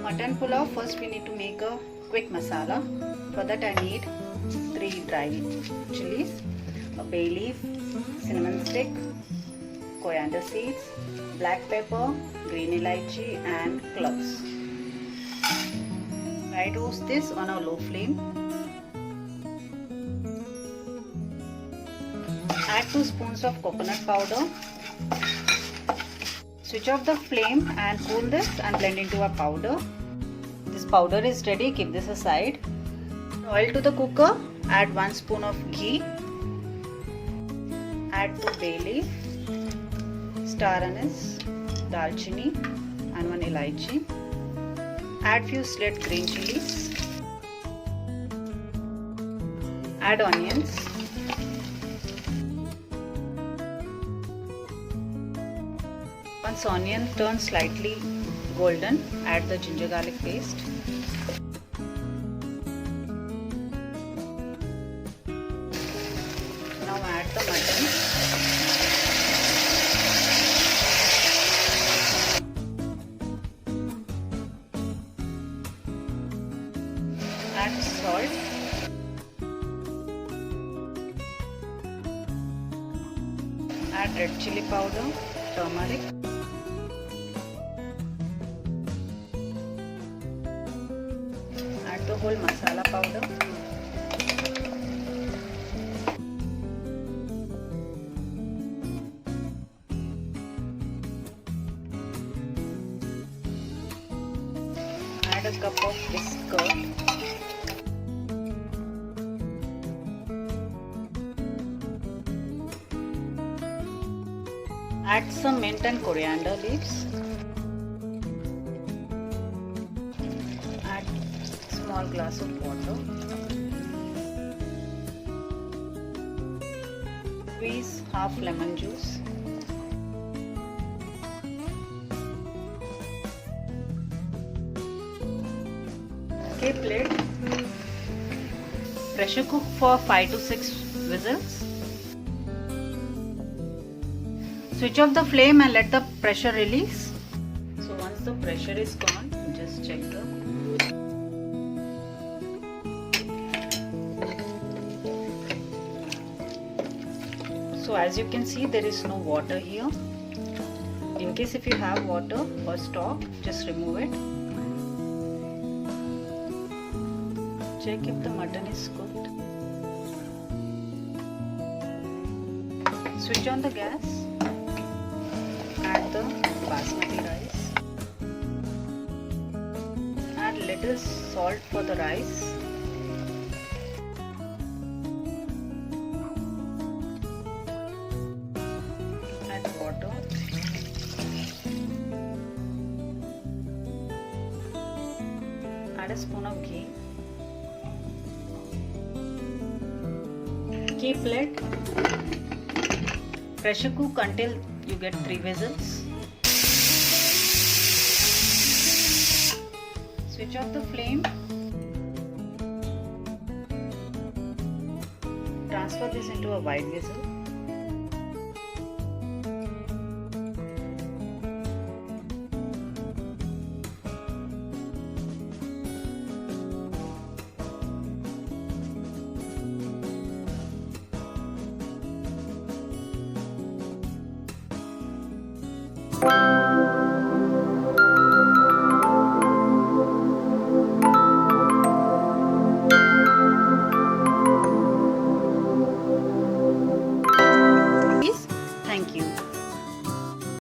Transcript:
Mutton pulao, first we need to make a quick masala. For that I need 3 dry chilies, a bay leaf, cinnamon stick, coriander seeds, black pepper, green elaichi and cloves. Dry roast this on a low flame. Add 2 spoons of coconut powder. Switch off the flame and cool this and blend into a powder. This powder is ready, keep this aside. Oil to the cooker, add 1 spoon of ghee. Add 2 bay leaf, star anise, dalchini and 1 elaichi. Add few sliced green chilies. Add onions. Once onion turns slightly golden, add the ginger garlic paste. Now add the mutton. Add salt. Add red chili powder, turmeric. Add the whole masala powder. Add a cup of this curd. Add some mint and coriander leaves. Add small glass of water. Squeeze half lemon juice. Keep lid. Pressure cook for 5 to 6 whistles. Switch off the flame and let the pressure release. So once the pressure is gone, just check the So as you can see, there is no water here. In case if you have water or stock, just remove it. Check if the mutton is cooked. Switch on the gas. Add the basmati rice. Add little salt for the rice. Add water. Add a spoon of ghee. Keep lid. Pressure cook until you get 3 whistles. Switch off the flame. Transfer this into a wide vessel.